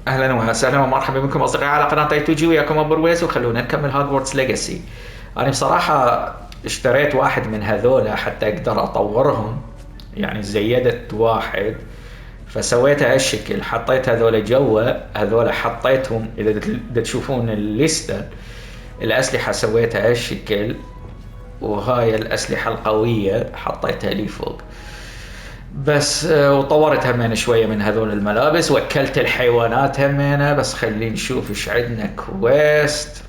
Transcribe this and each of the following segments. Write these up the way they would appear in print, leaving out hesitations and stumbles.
اهلا وسهلا ومرحبا بكم اصدقائي على قناه ايتوجي، وياكم ابو رويس، وخلونا نكمل هوجورتس ليجاسي. انا بصراحه اشتريت واحد من هذولا حتى اقدر اطورهم، يعني زيدت واحد فسويت هالشكل، حطيت هذولا جوا، هذولا حطيتهم اذا تشوفون الليسته الاسلحه سويتها هالشكل، وهاي الاسلحه القويه حطيتها لي فوق بس. وطورت همين شوية من هذول الملابس، وكلت الحيوانات همينة. بس خلينا نشوف ايش عندنا. كويست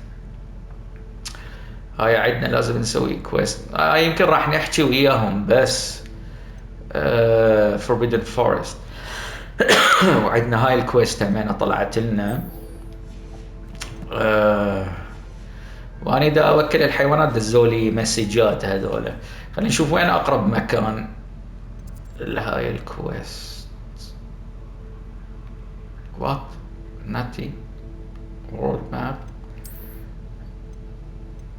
هاي عندنا لازم نسوي كويست، يمكن راح نحكي وياهم بس. Forbidden Forest وعندنا هاي الكويست همينة طلعت لنا. واني دا اوكل الحيوانات دزولي مسجات هذولا. خلينا نشوف وين اقرب مكان لهاي الكويست. وات ناتي وورد ماب.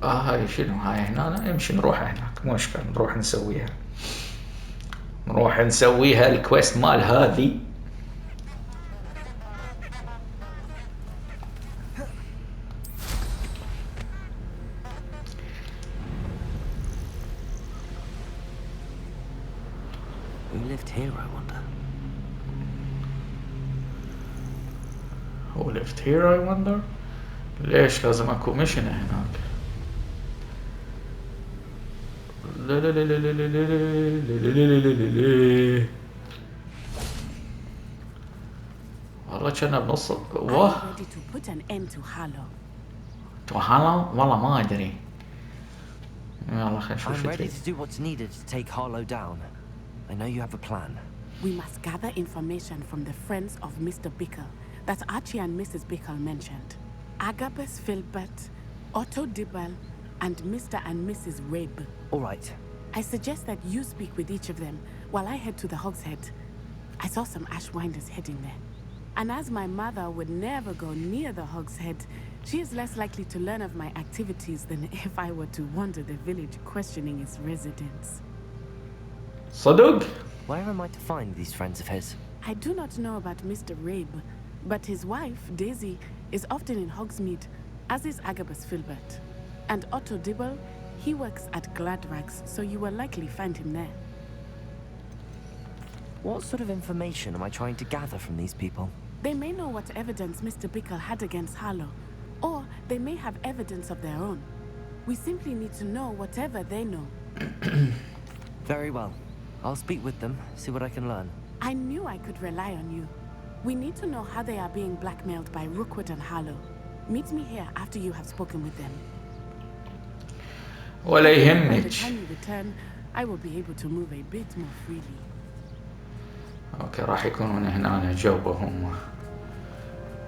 هاي شنو؟ هاي هنا نمشي نروح هناك، مو مشكلة نروح نسويها. نروح نسويها الكويست مال هذي. Who lived here, I wonder? Who lived here, I wonder? ليش لازم اكو مشن هناك؟ لا لا لا لا لا لا لا لا لا لا. والله كنا بنص. واه تو هالو والله ما ادري. يلا خلينا نشوف. I'm ready to do what's needed to take Hارلو down. I know you have a plan. We must gather information from the friends of Mr. Bickle that Archie and Mrs. Bickle mentioned. Agabus Filbert, Otto Dibble, and Mr. and Mrs. Rabe. All right. I suggest that you speak with each of them while I head to the Hog's Head. I saw some Ashwinders heading there. And as my mother would never go near the Hog's Head, she is less likely to learn of my activities than if I were to wander the village questioning its residents. صدق؟ Where am I to find these friends of his? I do not know about Mr. Rabe, but his wife, Daisy, is often in Hogsmeade, as is Agabus Filbert. And Otto Dibble, he works at Gladrags, so you will likely find him there. What sort of information am I trying to gather from these people? They may know what evidence Mr. Bickle had against Hārlo, or they may have evidence of their own. We simply need to know whatever they know. Very well. I'll speak with them, see what I can learn. I knew I could rely on you. We need to know how they are being blackmailed by Rookwood and Hārlo. Meet me here after you have spoken with them. ولا By the يهمك. time you return, I will be able to move a bit more freely. اوكي راح يكونون هنا جوبهم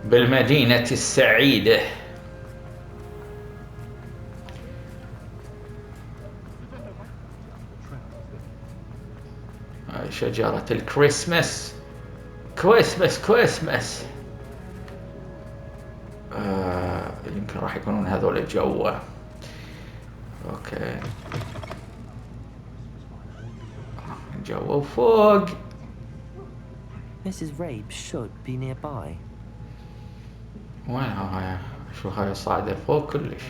بالمدينة السعيدة. هاي شجرة الكريسماس. كريسماس. يمكن راح يكونون هذول جوا. اوكي جوا وفوق. Mrs. Rabe should be nearby. وينها هاي؟ شو هاي صاعدة فوق كلش.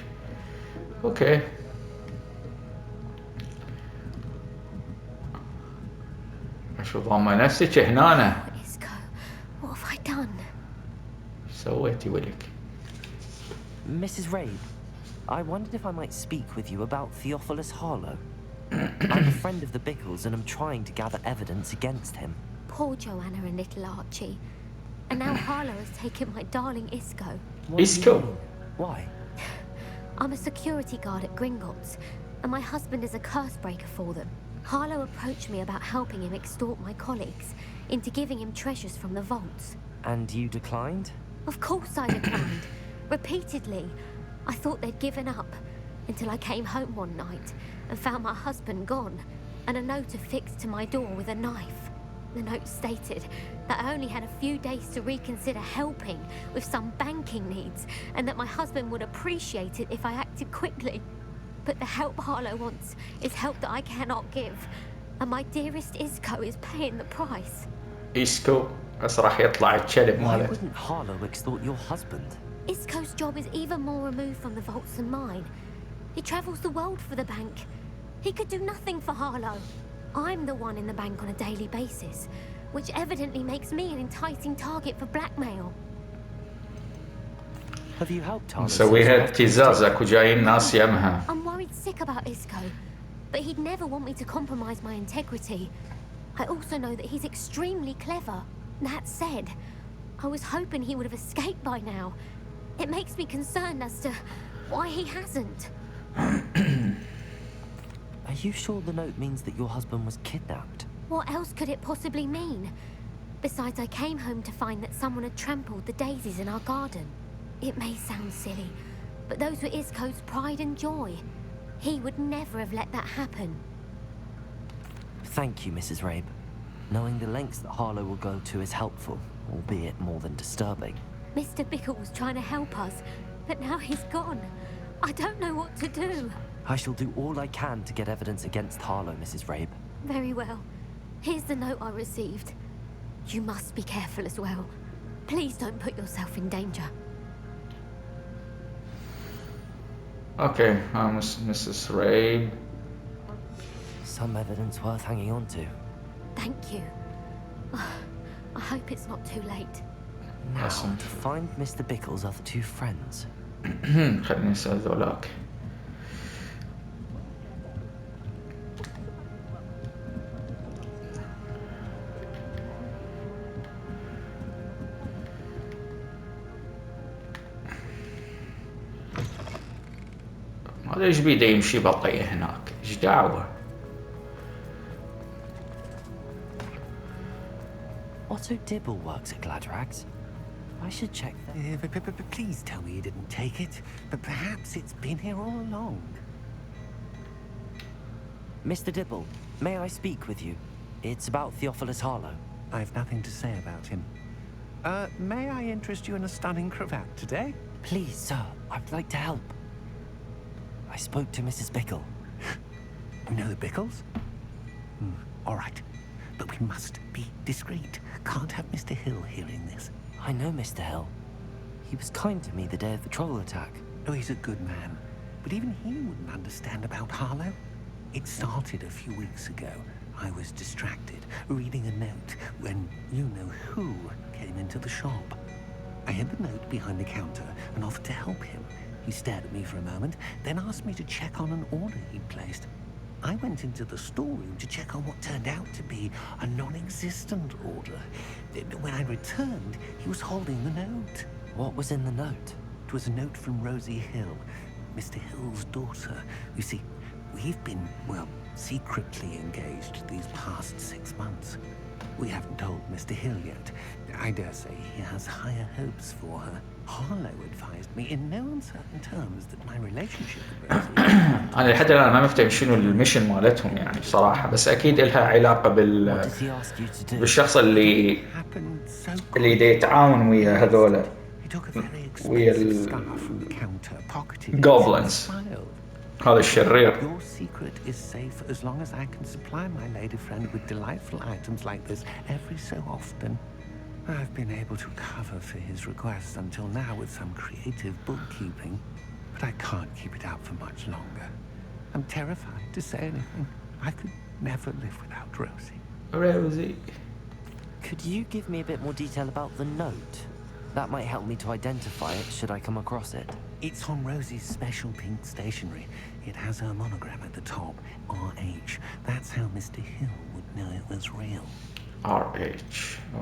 اوكي شو ضامة نفسك هنا؟ Isco, what have I done? سويتي ولك؟ Mrs. Rabe, I wondered if I might speak with you about Theophilus Hārlo. I'm a friend of the Bickles and I'm trying to gather evidence against him. Poor Joanna and little Archie. And now Hārlo has taken my darling Isco. What do you Isco? mean? Why? I'm a security guard at Gringotts, and my husband is a curse breaker for them. Hārlo approached me about helping him extort my colleagues into giving him treasures from the vaults. And you declined? Of course I declined. Repeatedly. I thought they'd given up until I came home one night and found my husband gone and a note affixed to my door with a knife. The note stated that I only had a few days to reconsider helping with some banking needs and that my husband would appreciate it if I acted quickly. But the help Hārlo wants is help that I cannot give, and my dearest Isco is paying the price. إيسكو بس راح يطلع الكلب Why ماله. wouldn't Harlow extort your husband? Isco's job is even more removed from the vaults than mine. He travels the world for the bank. He could do nothing for Harlow. I'm the one in the bank on a daily basis, which evidently makes me an enticing target for blackmail. Have you helped Harlow? نسويها ابتزاز، اكو جايين ناس يمها. I'm worried sick about Isco, but he'd never want me to compromise my integrity. I also know that he's extremely clever. That said, I was hoping he would have escaped by now. It makes me concerned as to why he hasn't. Are you sure the note means that your husband was kidnapped? What else could it possibly mean? Besides, I came home to find that someone had trampled the daisies in our garden. It may sound silly, but those were Isco's pride and joy. He would never have let that happen. Thank you, Mrs. Rabe. Knowing the lengths that Harlow will go to is helpful, albeit more than disturbing. Mr. Bickle was trying to help us, but now he's gone. I don't know what to do. I shall do all I can to get evidence against Harlow, Mrs. Rabe. Very well. Here's the note I received. You must be careful as well. Please don't put yourself in danger. Okay, Mrs. Rabe. Some evidence worth hanging on to. Thank you. I hope it's not too late. Now, Awesome. to find Mr. Bickle's other two friends. خليني نسأل ذولاك. هذا ايش بيده يمشي بطيء هناك؟ ايش دعوة؟ Otto Dibble works at Gladrags. I should check that. But please tell me you didn't take it. But perhaps it's been here all along. Mr. Dibble, may I speak with you? It's about Theophilus Harlow. I've nothing to say about him. May I interest you in a stunning cravat today? Please, sir, I'd like to help. I spoke to Mrs. Bickle. You know the Bickles? All right. But we must be discreet. Can't have Mr. Hill hearing this. I know Mr. Hill. He was kind to me the day of the troll attack. Oh, he's a good man. But even he wouldn't understand about Harlow. It started a few weeks ago. I was distracted, reading a note, when you-know-who came into the shop. I hid the note behind the counter and offered to help him. He stared at me for a moment, then asked me to check on an order he'd placed. I went into the storeroom to check on what turned out to be a non-existent order. When I returned, he was holding the note. What was in the note? It was a note from Rosie Hill, Mr. Hill's daughter. You see, we've been, well, secretly engaged these past 6 months. We haven't told Mr. Hill yet. I dare say he has higher hopes for her. Harlow advised me in no uncertain terms that my relationship with Rosie... أنا لحد الآن ما مفتهم شنو الميشن مالتهم يعني بصراحة، بس أكيد إلها علاقة What did he ask you to do? بالشخص اللي happened so اللي يتعاون ويا هذولا He took a very ويا expensive scarf from the counter, pocketed it, Goblins. and smiled. هذا الشرير. Your secret is safe as long as I can supply my lady friend with delightful items like this every so often. I've been able to cover for his requests until now with some creative bookkeeping, but I can't keep it out for much longer. I'm terrified to say anything. I could never live without Rosie. Rosie. Could you give me a bit more detail about the note? That might help me to identify it should I come across it. It's on Rosie's special pink stationery. It has her monogram at the top, RH. That's how Mr. Hill would know it was real. RH.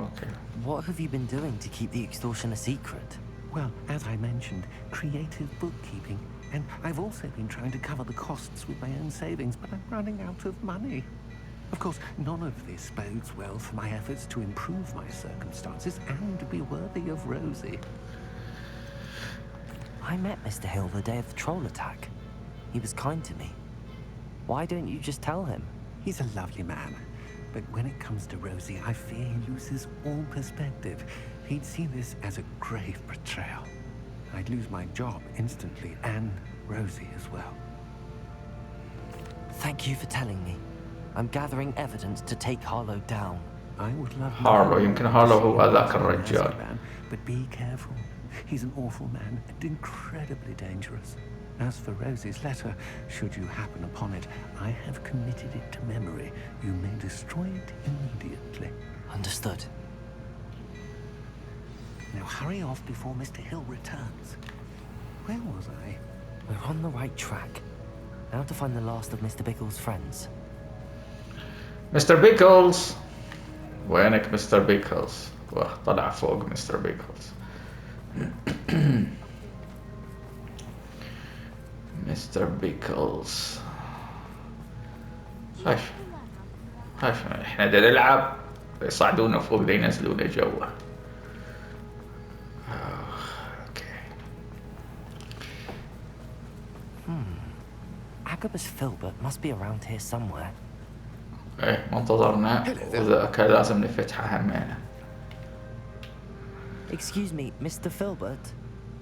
Okay. What have you been doing to keep the extortion a secret? Well, as I mentioned, creative bookkeeping. And I've also been trying to cover the costs with my own savings, but I'm running out of money. Of course, none of this bodes well for my efforts to improve my circumstances and be worthy of Rosie. I met Mr. Hill the day of the troll attack. He was kind to me. Why don't you just tell him? He's a lovely man. But when it comes to Rosie, I fear he loses all perspective. He'd see this as a grave betrayal. I'd lose my job instantly, and Rosie as well. Thank you for telling me. I'm gathering evidence to take Harlow down. I would love هارلو. يمكن هارلو هو ذاك الرجال. But be careful. He's an awful man and incredibly dangerous. As for Rosie's letter, should you happen upon it, I have committed it to memory. You may destroy it immediately. Understood. Now hurry off before Mr. Hill returns. Where was I? We're on the right track. Now to find the last of Mr. Bickle's friends. مستر بيكلز، وينك مستر بيكلز؟ واه طلع فوق مستر بيكلز. مستر بيكلز خايف احنا دا نلعب يصعدونا فوق دا ينزلونا جوا. Agabus Filbert must be around here somewhere. ايه منتظرنا وذاك لازم نفتحها همينة. Excuse me, Mr. Filbert.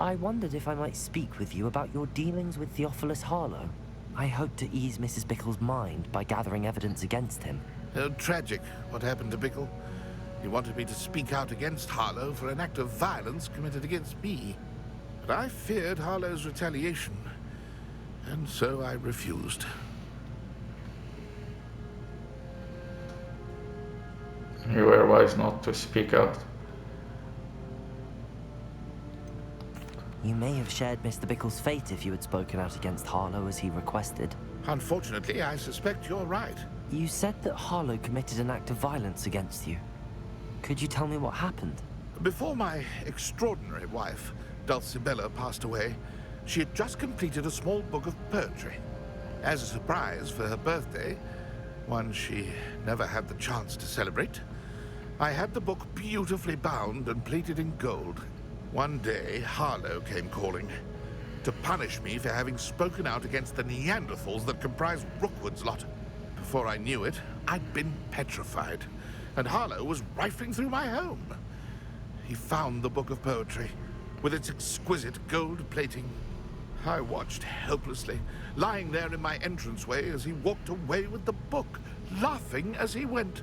I wondered if I might speak with you about your dealings with Theophilus Harlow. I hope to ease Mrs. Bickle's mind by gathering evidence against him. Tragic what happened to Bickle. He wanted me to speak out against Harlow for an act of violence committed against me. But I feared Harlow's retaliation, and so I refused. You were wise not to speak out. You may have shared Mr. Bickle's fate if you had spoken out against Harlow as he requested. Unfortunately, I suspect you're right. You said that Harlow committed an act of violence against you. Could you tell me what happened? Before my extraordinary wife, Dulcibella, passed away, she had just completed a small book of poetry. As a surprise for her birthday, one she never had the chance to celebrate, I had the book beautifully bound and plated in gold. One day, Harlow came calling to punish me for having spoken out against the Neanderthals that comprise Rookwood's lot. Before I knew it, I'd been petrified, and Harlow was rifling through my home. He found the book of poetry, with its exquisite gold plating. I watched helplessly, lying there in my entranceway as he walked away with the book, laughing as he went.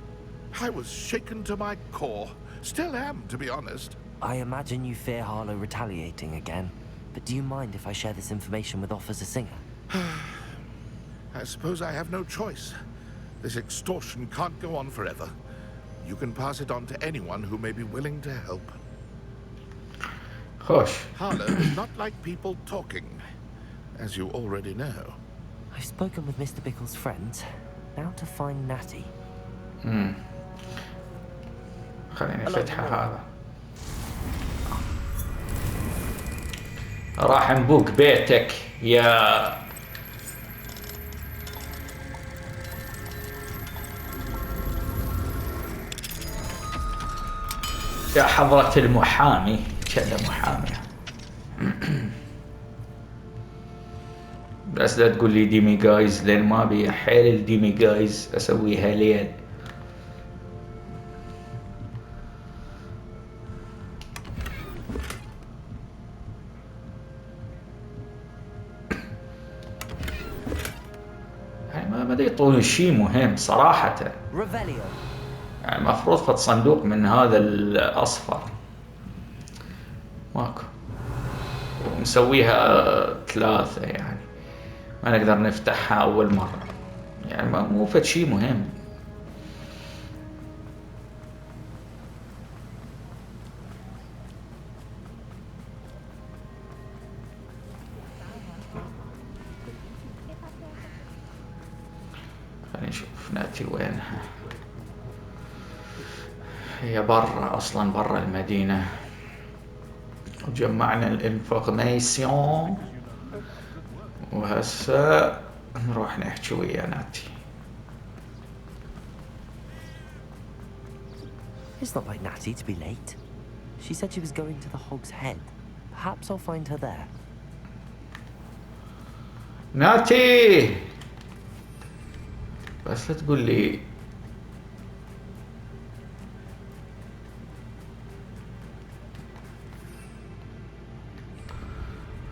I was shaken to my core. Still am, to be honest. I imagine you fear Harlow retaliating again, but do you mind if I share this information with Officer Singer? I suppose I have no choice. This extortion can't go on forever. You can pass it on to anyone who may be willing to help. خوش. Harlow is not like people talking, as you already know. I've spoken with Mr. Bickle's friends. Now to find Natty. خليني افتحها هذا. راح نبوق بيتك يا حضرة المحامي. كذا محامي. بس لا تقول لي ديمي جايز، لان ما بي حيل الديمي جايز اسويها لين. ما يعطون شيء مهم صراحة. يعني المفروض فت صندوق من هذا الأصفر ماكو، ومسويها 3 يعني ما نقدر نفتحها أول مرة، يعني مو فت شيء مهم. خلينا نشوف ناتي وينها. هي برا اصلا، برا المدينة، وجمعنا الانفورميشن وهسه نروح نحكي ويا ناتي. It's not like Natty to be late. She said she was going to the Hog's Head. Perhaps I'll find her there. ناتي بس لا تقول لي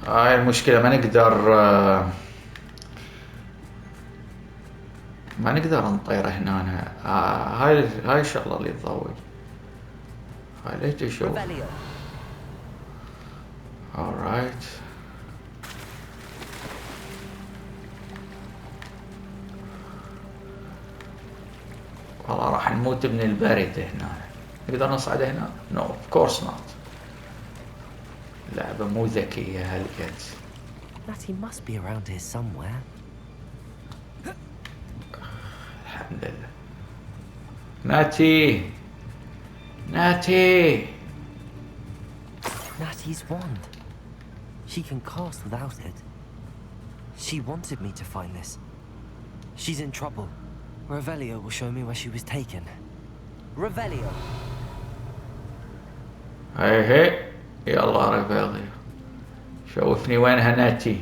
هاي المشكلة، ما نقدر نطيره هنا. هاي الشغلة اللي تضوج. هاي ليش تشوف؟ alright. والله راح نموت من البرد هنا. نقدر نصعد هنا؟ no of course not. لعبة مو ذكية هالقد. Natty must be around here somewhere. الحمد لله. ناتي. Natty's wand. She can cast without it. She wanted me to find this. She's in trouble. Revelio will show me where she was taken. Revelio. هي يلا ريفيليو. شوفني وينها ناتي.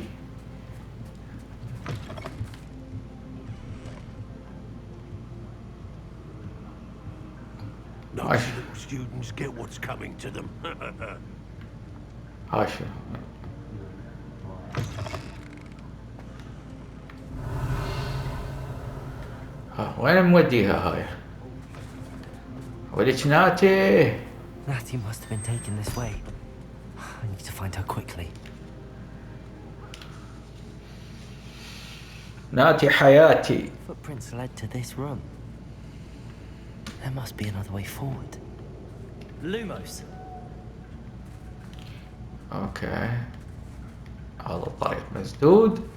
Nice little students get what's coming to them. هاشا. وين موديها هاي؟ وليش ناتي؟ Natty must have been taken this way. I need to find her quickly. ناتي حياتي. Footprints led to this room. There must be another way forward. Lumos. اوكي. هذا الطريق مسدود.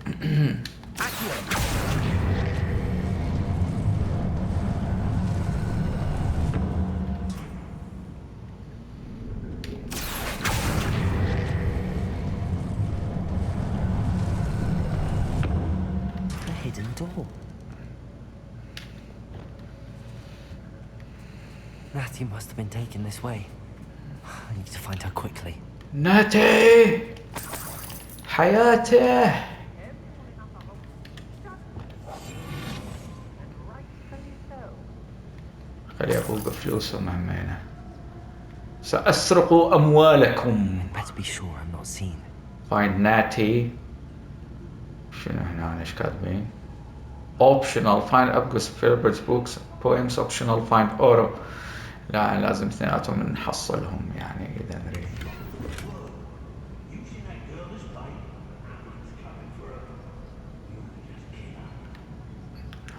Hidden door. Natty must have been taken this way. I need to find her quickly. ناتي حياته. خلي ابوق فلوسهم همينه. سأسرق أموالكم. Better be sure I'm not seen. Find ناتي. شنو هنا ايش كاتبين؟ Optional find August Filbert's books poems optional find اوتو. لا لازم اثنيناتهم نحصلهم يعني اذا نريد.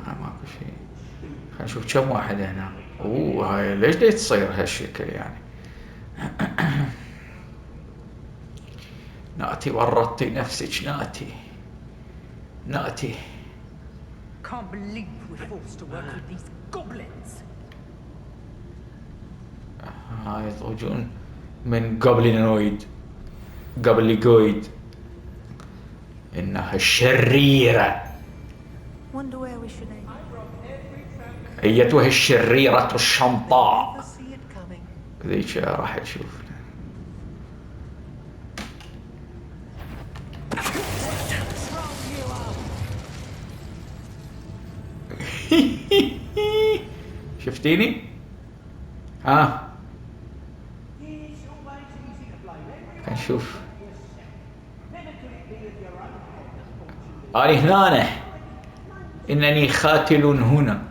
ماكو شيء. خلينا نشوف كم واحد هنا. هاي ليش تصير هالشكل يعني؟ ناتي ورطتي نفسك ناتي. Can't believe we're forced to work with these goblins. هاي يطوجون من قبليجويد إنها شريرة. Wonder where we should aim. أيتها الشريرة الشمطاء. Never see it coming. ذيك راح تشوف. شفتيني؟ ها نشوف. أنا هنا. إنني قاتل هنا.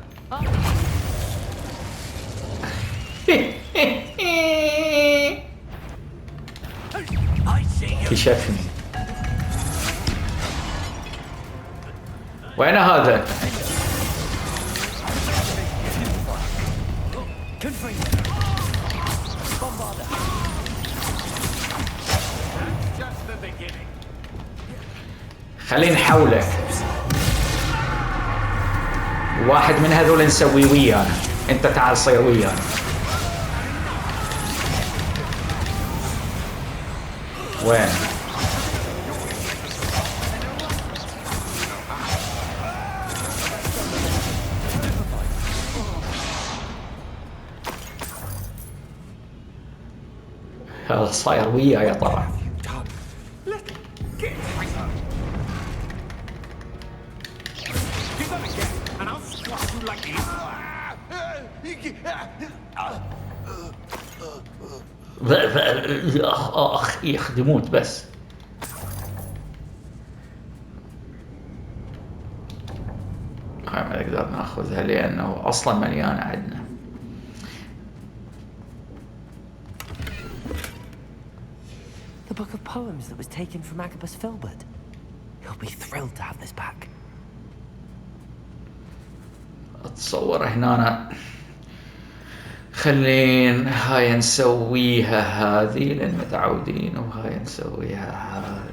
كشفني. وين هذا؟ خلينا نحوله. واحد من هذول نسوي ويانا. انت تعال صير ويانا. وين؟ هذا صاير وياي طبعا. اخ يخدموت بس. ما نقدر نقدر ناخذها لأنه أصلا مليانة عندنا. The book of poems that was taken from Agabus Filbert. He'll be thrilled to have this back. أتصور هنا خلين هاي نسويها هذه لأن متعودين، وهاي نسويها هذه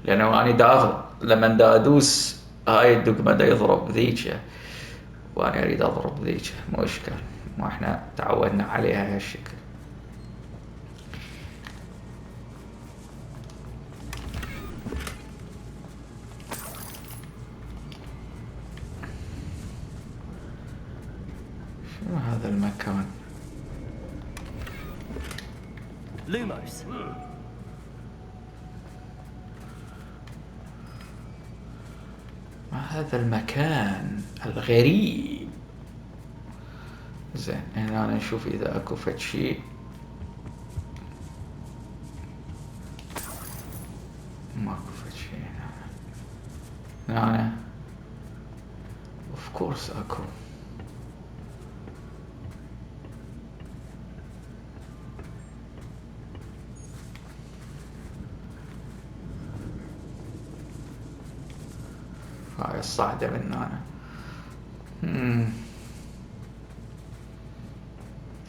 لأنه أنا لما دا أدوس هاي الدقمة دا يضرب ذيك، وأنا أريد أضرب ذيك، مشكلة ما إحنا تعودنا عليها هالشكل. شنو هذا المكان؟ Lumos. ما هذا المكان الغريب؟ زين هنا أنا نشوف إذا أكو فد شيء. ماكو فد شيء هنا. اوف كورس اكو. هاي الصعدة من هنا.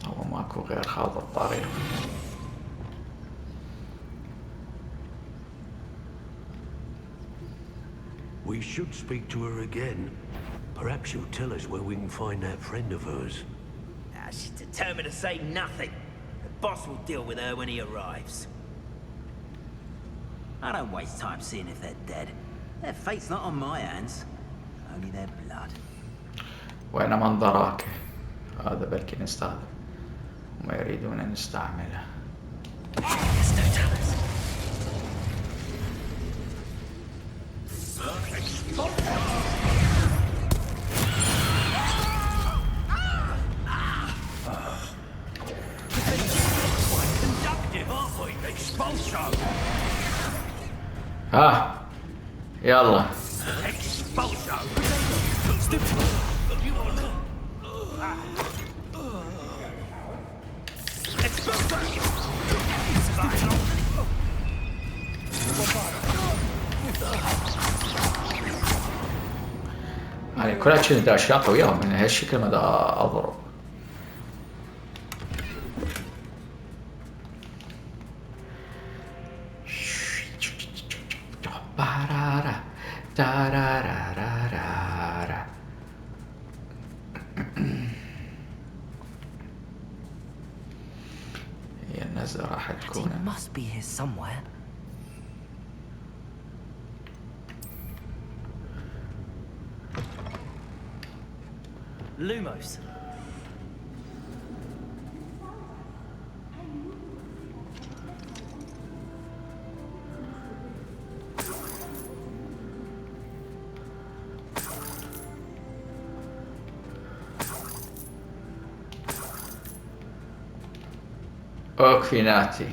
هو ماكو غير هذا الطريق. We should speak to her again. Perhaps she'll tell us where we can find that friend of hers. She's determined to say nothing. The boss will deal with her when he arrives. I don't waste time seeing if they're dead. Their fate's not on my hands. Only their blood. وين منظراك؟ هذا بلكي نستخدم وما يريدون أن نستعمله. ها يلا يعني كلها كنت اشياء قويه من هالشكل ما دا اضرب. هي النزله راح تكون. It must be here somewhere. Lumos. اوكفيناتي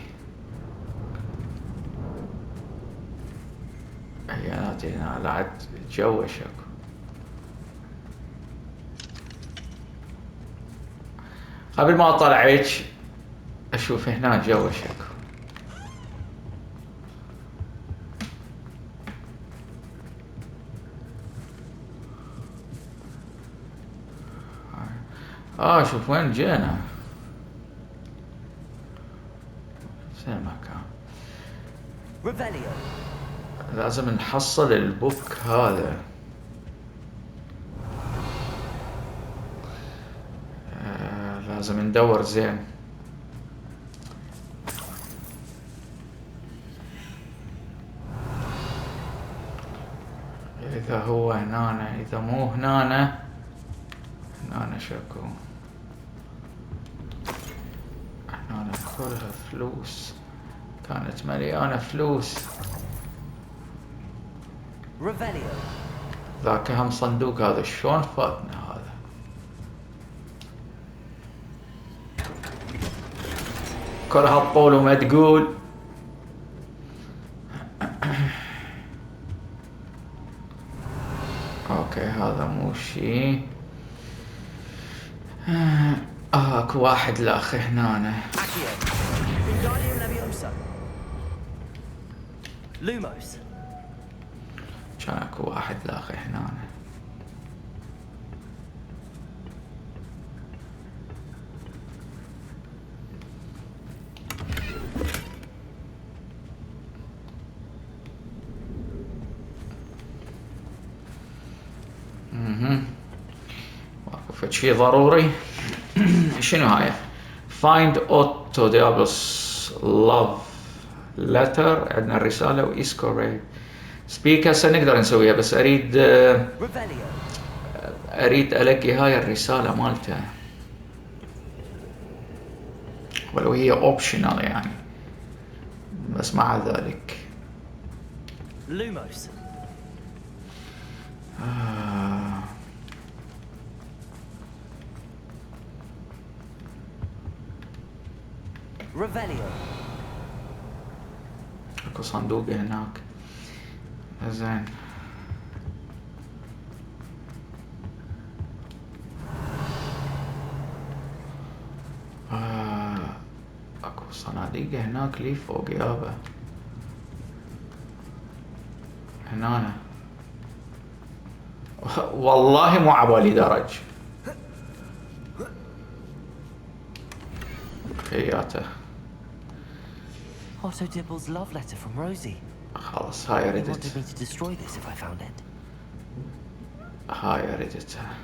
هي ناتي هنا لعد تجوشك. قبل ما اطلع هيك اشوف هنا جوشك. شوف وين جينا. فين المكان؟ لازم نحصل البوك هذا. لازم ندور زين. إذا هو هنا، إذا مو هنا شكو. هنا كلها فلوس، كانت مليانة فلوس. ذاك هم صندوق هذا، شلون فاتنا هذا؟ كل هالطول وما تقول. شي. اكو واحد لاخ هنا. لوموس. كان اكو واحد لاخ هنا. واقف شي ضروري. شنو هاي؟ find اوتو ديابلوس love letter. عندنا الرسالة وإيسكو ري سبيك. هسه نقدر نسويها بس اريد ألقي هاي الرسالة مالته ولو هي اوبشنال يعني، بس مع ذلك لوموس. ريفيليو. اكو صندوق هناك. زين. اكو صناديق هناك لي فوق يابا. هنا والله مو عبالي درج. خياته. Otto Dibble's love letter from Rosie. خلاص هاي He ردت. wanted me to destroy this if I found it. هاي ردتها.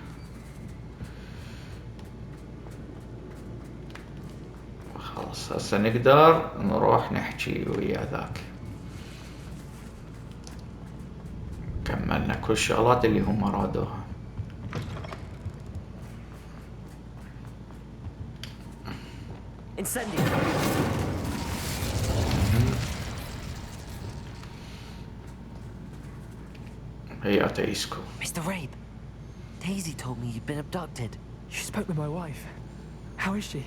خلاص هسه نقدر نروح نحكي ويا ذاك. كملنا كل الشغلات اللي هم رادوها. Incendio. هي أتيسكو. Mr. Rabe, Daisy told me you'd been abducted. She spoke with my wife. How is she?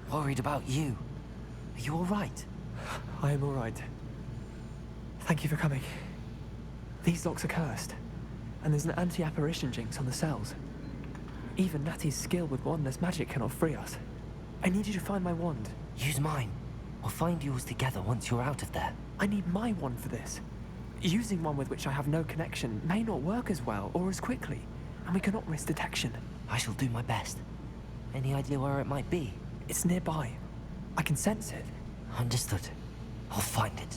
Worried about you. Are you all right? I am all right. Thank you for coming. These locks are cursed, and there's an anti-apparition jinx on the cells. Even Natty's skill with wandless magic cannot free us. I need you to find my wand. Use mine. We'll find yours together once you're out of there. I need my wand for this. Using one with which I have no connection may not work as well or as quickly, and we cannot risk detection. I shall do my best. Any idea where it might be? It's nearby. I can sense it. Understood. I'll find it.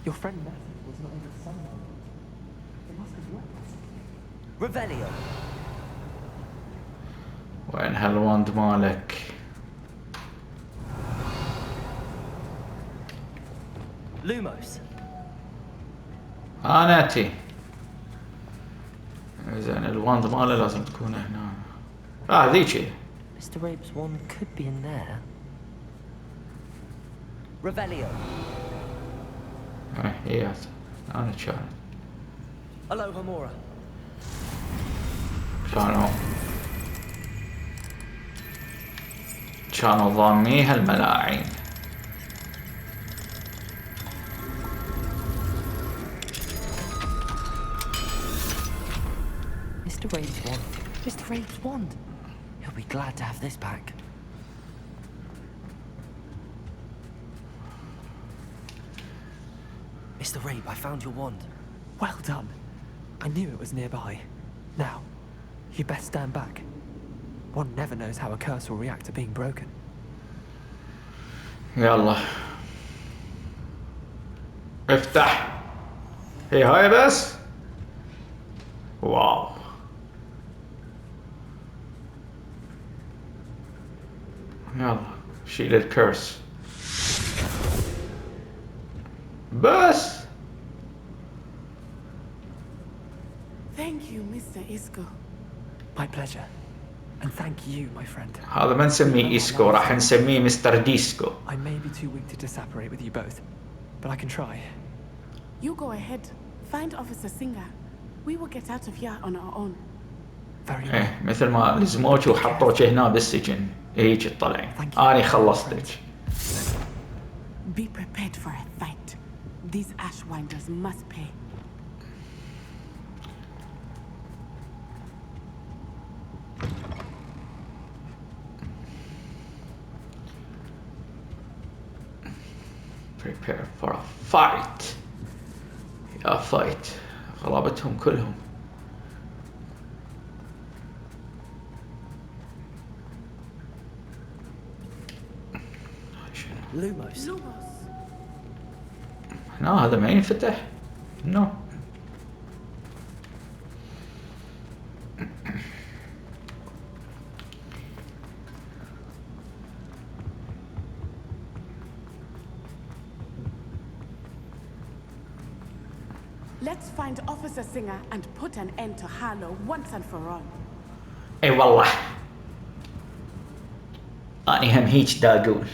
Your friend Natty was not able to summon it. It must have worked. Revelio. وين هالواند مالك؟ Lumos. ناتي. زين الواند ماله لازم تكون هنا. ذيك. Mr. Rabe's wand could be in there. Revelio. هي أنا كانت. Aloha Mora. كانوا ضاميها الملاعين. Mr. Rabe's wand. Mr. Rabe's wand. He'll be glad to have this back. Mr. Rabe, I found your wand. Well done. I knew it was nearby. Now, you best stand back. One never knows how a curse will react to being broken. يلا افتح. هي هاي بس. واو. يلا شيل الكرس بس. Thank you, Mr. Isco. My pleasure. And thank you, my friend. هذا ما نسميه إيسكو، راح نسميه مستر ديسكو. I may be too weak to disapparate with you both, but I can try. You go ahead. Find Officer Singer. We will get out of here on our own. Very well. إيه مثل ما لزموك وحطوك هنا بالسجن هيك تطلعين. أنا خلصتك. Be prepared for a fight. These Ashwinders must pay. prepare for a fight. يا فايت، غلبتهم كلهم. Lumos. هنا هذا ما ينفتح. No. Let's find Officer Singer and put an end to Hارلو once and for all. اي والله اني هم هيج دا اقول.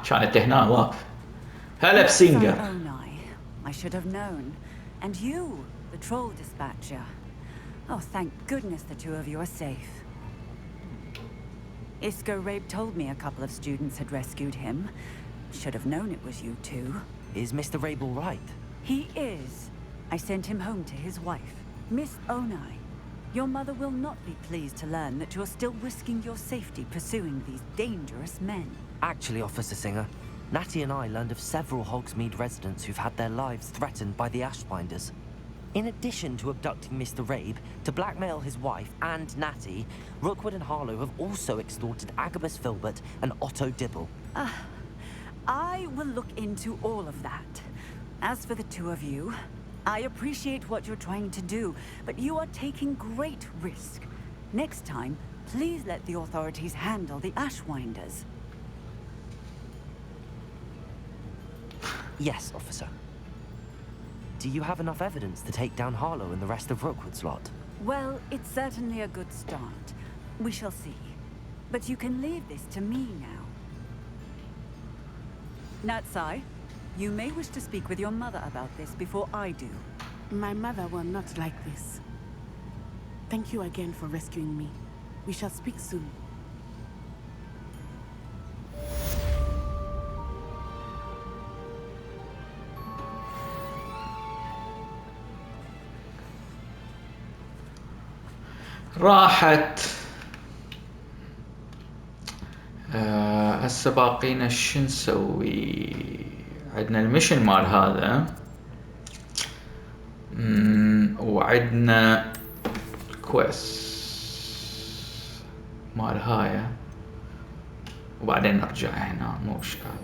كانت هنا واقف. هلا بسينجر. Oonai. I should have known. And you, the troll dispatcher. Oh, thank goodness the two of you are safe. Isco Rabe told me a couple of students had rescued him. Should have known it was you two. Is Mr. Rabe all right? He is. I sent him home to his wife, Miss Oonai. Your mother will not be pleased to learn that you're still risking your safety pursuing these dangerous men. Actually, Officer Singer, Natty and I learned of several Hogsmeade residents who've had their lives threatened by the Ashbinders. In addition to abducting Mr. Rabe to blackmail his wife and Natty, Rookwood and Hárló have also extorted Agabus Filbert and Otto Dibble. I will look into all of that. As for the two of you, I appreciate what you're trying to do, but you are taking great risk. Next time, please let the authorities handle the Ashwinders. Yes, officer. Do you have enough evidence to take down Hárló and the rest of Rookwood's lot? Well, it's certainly a good start. We shall see. But you can leave this to me now. Natasie, you may wish to speak with your mother about this before I do. My mother will not like this. Thank you again for rescuing me. We shall speak soon. راحت. هسه باقينا شو نسوي؟ عندنا المشن مال هذا، وعندنا كويست مال هاي، وبعدين نرجع هنا مو مشكلة.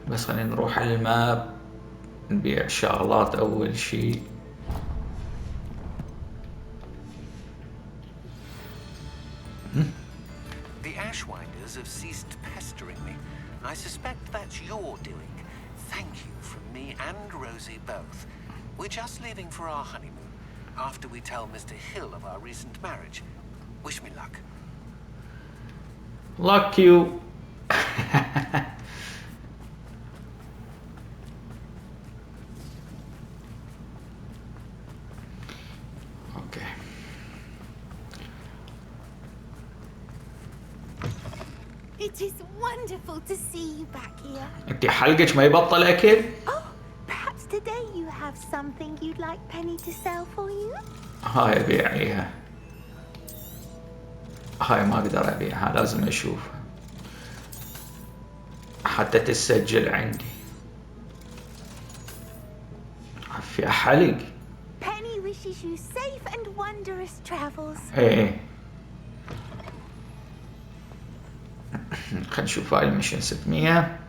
بس خلينا نروح على الماب نبيع شغلات أول شي. The Ashwinders have ceased pestering me. I suspect that's your doing. Thank you from me and Rosie both. We're just leaving for our honeymoon after we tell Mr. Hill of our recent marriage. Wish me luck. Luck you. Okay. It is wonderful to see you back here. انتي حلقك ما يبطل اكل؟ Oh, perhaps today you have something you'd like Penny to sell for you? هاي ابيعيها. هاي ما اقدر ابيعها، لازم اشوفها حتى تسجل عندي. فيها حلق. Penny wishes you safe and wondrous travels. ايه خلينا نشوف هاي المشن 600.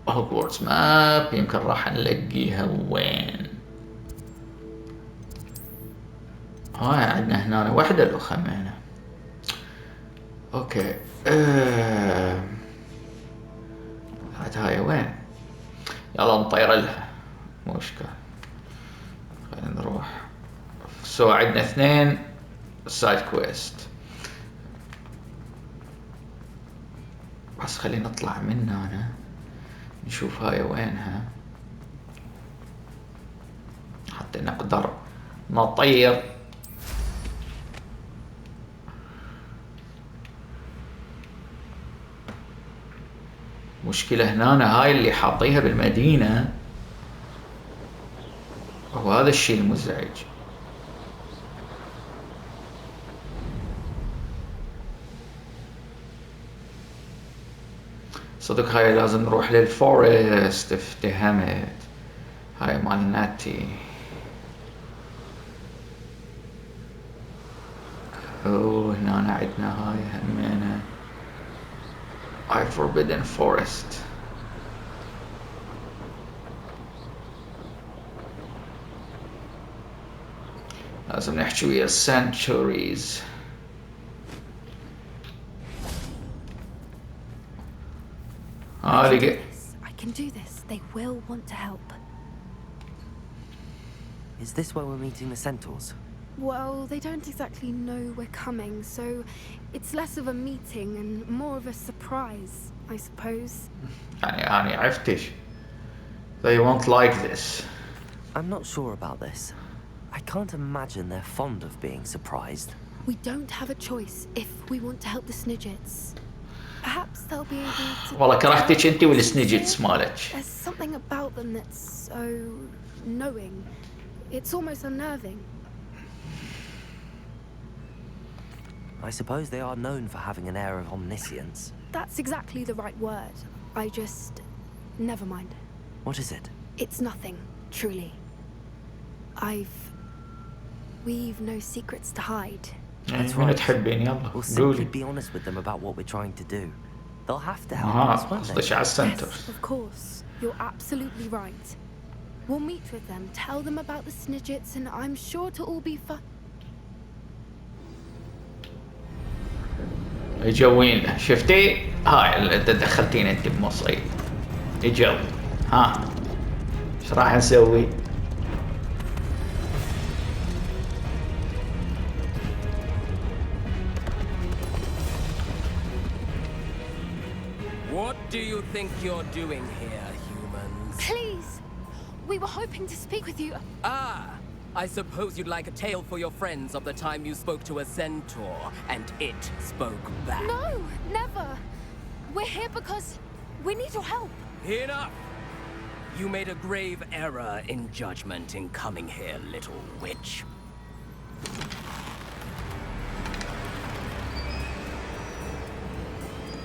هوجورتس ماب يمكن راح نلاقيها وين؟ هاي عندنا هنا وحدة لو خمينا. اوكي هاي وين؟ يلا نطير لها مو مشكلة. خلينا نروح. عندنا 2 سايد كويست. بس خلينا نطلع من هنا نشوف هاي وينها حتى نقدر نطير. مشكلة هنا هاي اللي حاطيها بالمدينة، وهذا الشيء المزعج. صدق هاي لازم نروح للفورست. افتهمت. هاي مال ناتي. هنا عندنا هاي همينة هاي forbidden forest. لازم نحكي ويا centuries. I can do this. They will want to help. Is this where we're meeting the centaurs? Well, they don't exactly know we're coming, so it's less of a meeting and more of a surprise, I suppose. يعني عفتش. They won't like this. I'm not sure about this. I can't imagine they're fond of being surprised. We don't have a choice if we want to help the Snidgets. Perhaps they'll be able to... والله كرهتك انت والسنيجتس مالك. There's something about them that's so knowing. It's almost unnerving. I suppose they are known for having an air of omniscience. That's exactly the right word. I just... never mind. What is it? It's nothing, truly. We've no secrets to hide. That's right. We'll simply be honest with them about what we're trying to do. They'll have to help us, won't they? Yes, of course. You're absolutely right. We'll meet with them, tell them about the Snidgets, and I'm sure it'll all be fun. اجوين شفتي هاي اللي دخلتين انت بمصيب. اجو ها ايش راح نسوي؟ What do you think you're doing here, humans? Please! We were hoping to speak with you. Ah! I suppose you'd like a tale for your friends of the time you spoke to a centaur, and it spoke back. No! Never! We're here because we need your help. Enough! You made a grave error in judgment in coming here, little witch.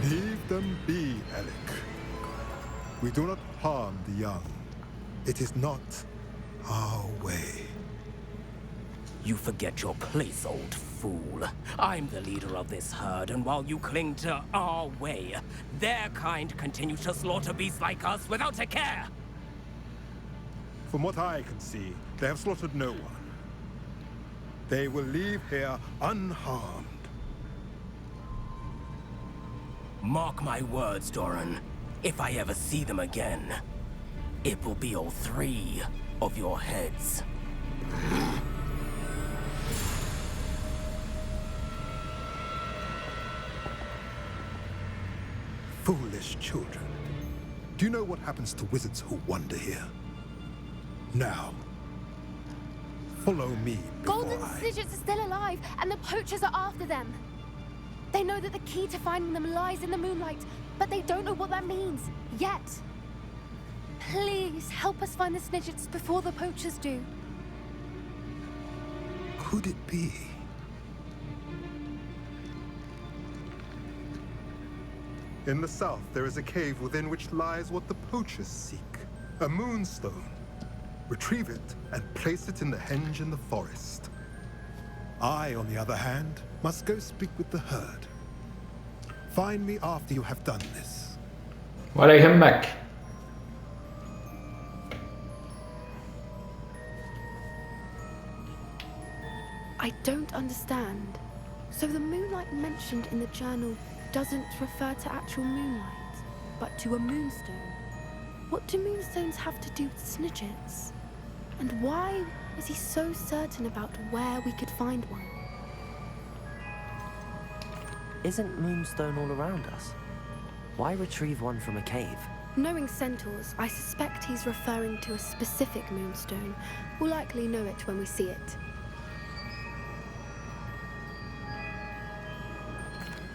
Leave them be, Alec. We do not harm the young. It is not our way. You forget your place, old fool. I'm the leader of this herd, and while you cling to our way, their kind continue to slaughter beasts like us without a care. From what I can see, they have slaughtered no one. They will leave here unharmed. Mark my words, Doran. If I ever see them again, it will be all three of your heads. Foolish children. Do you know what happens to wizards who wander here? Now, follow me before Golden Snidgets are still alive, and the poachers are after them. They know that the key to finding them lies in the moonlight, but they don't know what that means, yet. Please, help us find the Snidgets before the poachers do. Could it be? In the south, there is a cave within which lies what the poachers seek. A moonstone. Retrieve it and place it in the henge in the forest. I, on the other hand, must go speak with the herd. Find me after you have done this. ولا يهمك. I don't understand. So the moonlight mentioned in the journal doesn't refer to actual moonlight, but to a moonstone. What do moonstones have to do with Snidgets? And why is he so certain about where we could find one? Isn't Moonstone all around us? Why retrieve one from a cave? Knowing centaurs, I suspect he's referring to a specific moonstone. We'll likely know it when we see it.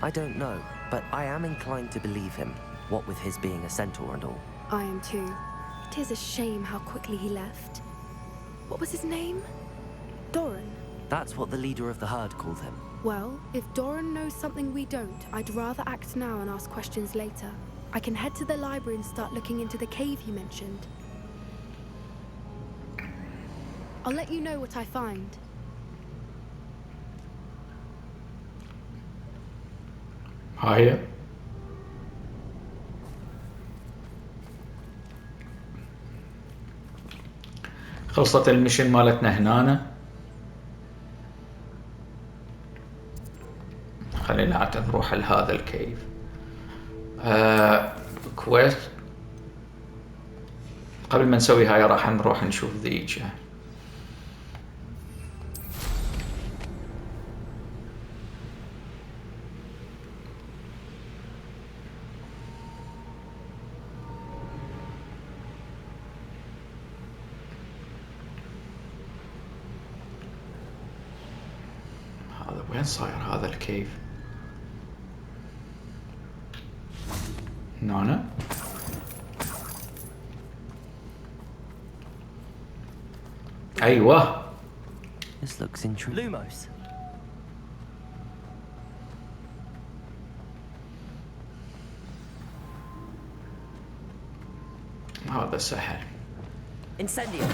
I don't know, but I am inclined to believe him, what with his being a centaur and all. I am too. It is a shame how quickly he left. What was his name? Doran? That's what the leader of the herd called him. Well, if Doran knows something we don't, I'd rather act now and ask questions later. I can head to the library and start looking into the cave you mentioned. I'll let you know what I find. هاي خلصت المشن مالتنا هنا. خلينا عاد نروح لهذا الكيف. كويس. قبل ما نسوي هاي راح نروح نشوف ذيك. هذا وين صاير هذا الكيف؟ هنا. أيوة. This looks interesting. Lumos. هذا سهل. Incendio.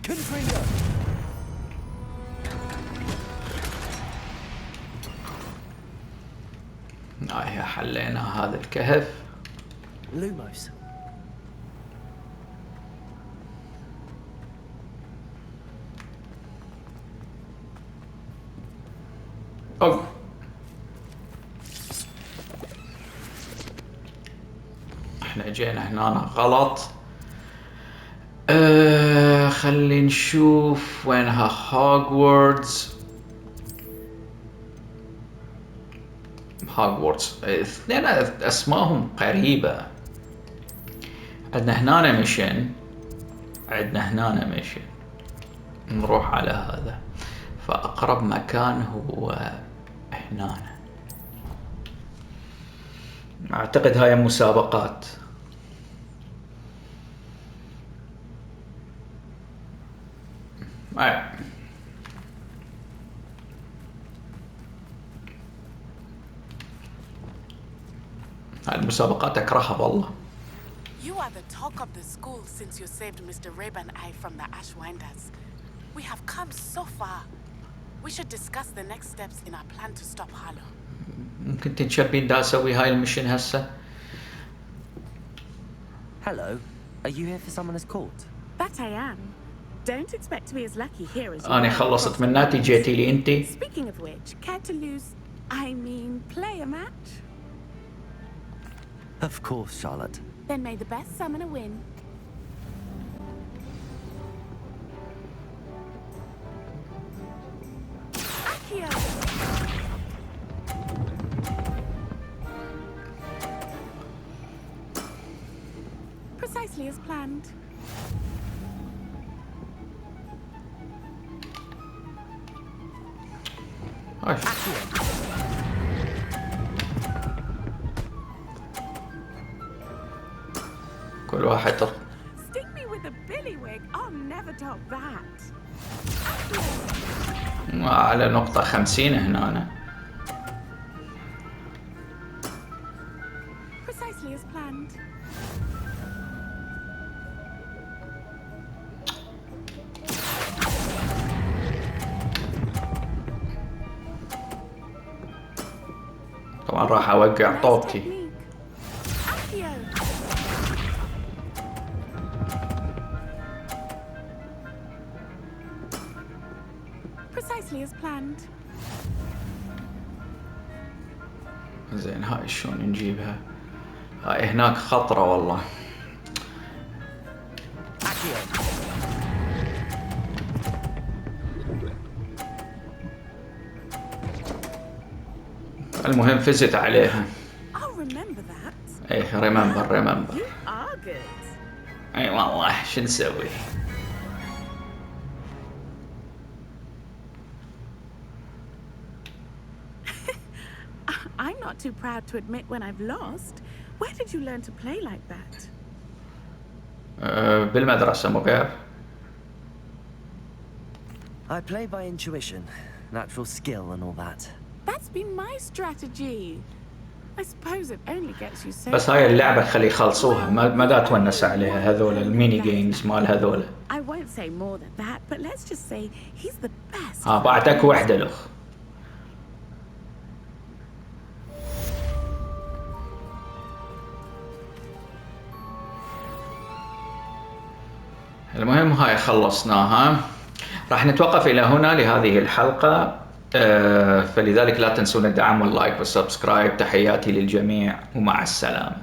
Confringo. هاي حلينا هذا الكهف. Lumos. أوه. احنا جينا هنا غلط. خلي نشوف وينها هوغوارتس. هوغوارتس اثنين اسمائهم قريبة. عندنا هنا ميشن. نروح على هذا. فأقرب مكان هو هنا. أعتقد هاي مسابقات. هاي المسابقات أكرهها والله. You are the talk of the school since you saved Mr. Rabe and I from the Ashwinders. We have come so far. We should discuss the next steps in our plan to stop Hارلو. ممكن تنشبين دا أسوي هاي المشن هسه. Hello. Are you here for someone as court? That I am. Don't expect to be as lucky here as you أنا are. خلصت من ناتي جيتي لي أنتي. Speaking of which, care to lose? I mean, play a match? Of course, Charlotte. Then may the best summoner win. Accio! Precisely as planned. كل واحد Stick me with a billywig. I'll never top that. على نقطة 50 هنا. Precisely as planned. طبعا راح اوقع طوبتي. Precisely as planned. زين هاي شلون نجيبها؟ هاي هناك خطرة والله. المهم فزت عليها. ايه ريممبر. اي والله شو نسوي؟ I'm not too proud to admit when I've lost. Where did you learn to play like that? بالمدرسة مو غير. I play by intuition. natural skill and all that. That's been my strategy. I suppose it only gets you so. بس هاي اللعبة خلي يخلصوها، ما دا تونس عليها هذول الميني جيمز مال هذول. I won't say more than that, but let's just say he's the best. بعتك وحدة لخ. المهم هاي خلصناها. راح نتوقف إلى هنا لهذه الحلقة، فلذلك لا تنسون الدعم واللايك والسبسكرايب. تحياتي للجميع ومع السلامة.